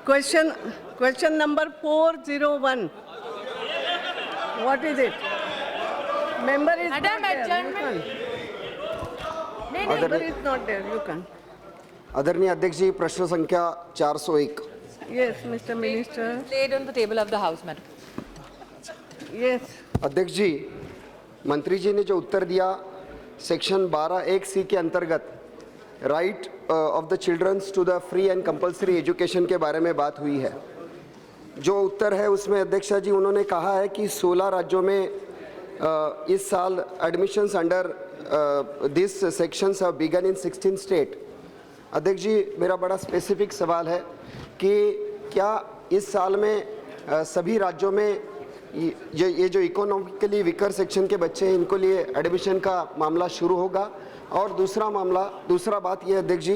Question number 401. What is it? Member is Madam, not there. adjournment. Member is not there. You can. आदरणीय अध्यक्ष जी, प्रश्न संख्या 401। Yes, Mr. Minister. Laid on the table of the House, madam. Yes. अध्यक्ष जी, मंत्री जी ने जो उत्तर दिया section 12(1)(c) के अंतर्गत right of the children's to the free and compulsory education के बारे में बात हुई है। जो उत्तर है उसमें अध्यक्षा जी उन्होंने कहा है कि 16 राज्यों में इस साल admissions under this sections have begun in 16 state. अध्यक्ष जी, मेरा बड़ा स्पेसिफिक सवाल है कि क्या इस साल में सभी राज्यों में ये जो इकोनॉमिकली वीकर सेक्शन के बच्चे हैं इनको लिए एडमिशन का मामला शुरू होगा? और दूसरा बात यह अध्यक्ष जी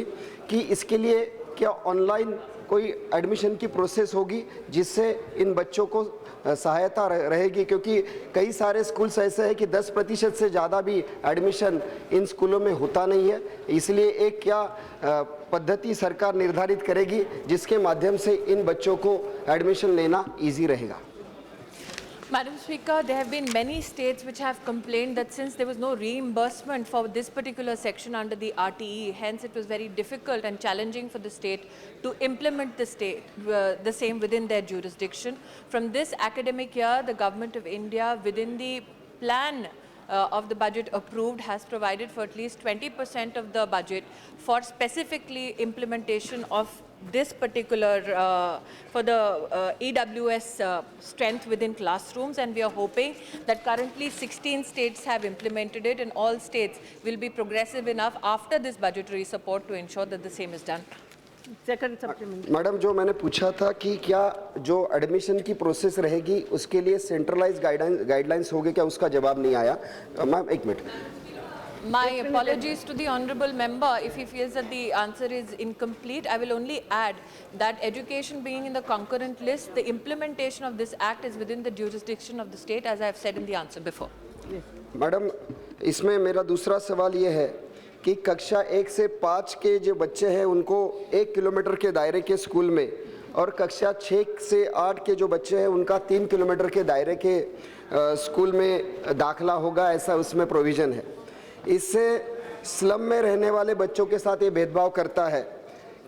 कि इसके लिए क्या ऑनलाइन कोई एडमिशन की प्रोसेस होगी जिससे इन बच्चों को सहायता रहेगी, क्योंकि कई सारे स्कूल्स ऐसे हैं कि 10% से ज़्यादा भी एडमिशन इन स्कूलों में होता नहीं है। इसलिए एक क्या पद्धति सरकार निर्धारित करेगी जिसके माध्यम से इन बच्चों को एडमिशन लेना ईजी रहेगा? Madam Speaker, there have been many states which have complained that since there was no reimbursement for this particular section under the RTE, hence it was very difficult and challenging for the state to implement the same within their jurisdiction. From this academic year, the Government of India, within the plan of the budget approved, has provided for at least 20% of the budget for specifically implementation of this particular for the EWS strength within classrooms, and we are hoping that currently 16 states have implemented it, and all states will be progressive enough after this budgetary support to ensure that the same is done. Second supplement. Madam, जो मैंने पूछा था कि क्या जो admission की process रहेगी उसके लिए सेंट्रलाइज गाइडलाइंस होगी क्या, उसका जवाब नहीं आया। मैम एक minute. My apologies to the honourable member if he feels that the answer is incomplete. I will only add that education being in the concurrent list, the implementation of this act is within the jurisdiction of the state, as I have said in the answer before. Madam, इसमें मेरा दूसरा सवाल ये है कि कक्षा 1 से 5 के जो बच्चे हैं उनको 1 किलोमीटर के दायरे के स्कूल में, और कक्षा 6 से 8 के जो बच्चे हैं उनका 3 किलोमीटर के दायरे के स्कूल में दाखला होगा, ऐसा उसमें प्रोविज़न है। इससे स्लम में रहने वाले बच्चों के साथ ये भेदभाव करता है।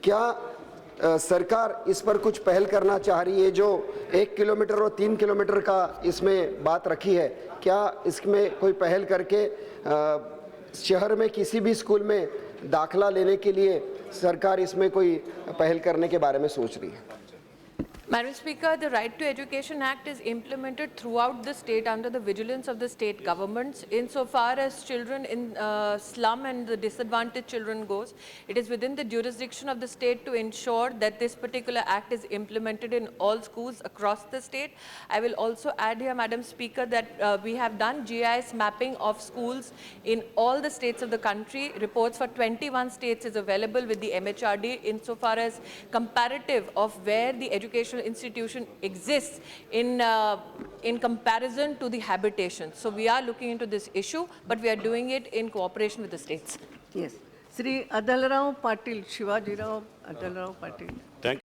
क्या सरकार इस पर कुछ पहल करना चाह रही है? जो 1 किलोमीटर और 3 किलोमीटर का इसमें बात रखी है, क्या इसमें कोई पहल करके शहर में किसी भी स्कूल में दाखला लेने के लिए सरकार इसमें कोई पहल करने के बारे में सोच रही है? Madam Speaker, the Right to Education Act is implemented throughout the state under the vigilance of the state governments. Insofar as children in slum and the disadvantaged children goes, it is within the jurisdiction of the state to ensure that this particular act is implemented in all schools across the state. I will also add here, Madam Speaker, that we have done GIS mapping of schools in all the states of the country. Reports for 21 states is available with the MHRD insofar as comparative of where the educational institution exists in comparison to the habitation. So we are looking into this issue, but we are doing it in cooperation with the states. Yes. Shri Adalrao Patil, Shivaji Rao Adalrao Patil.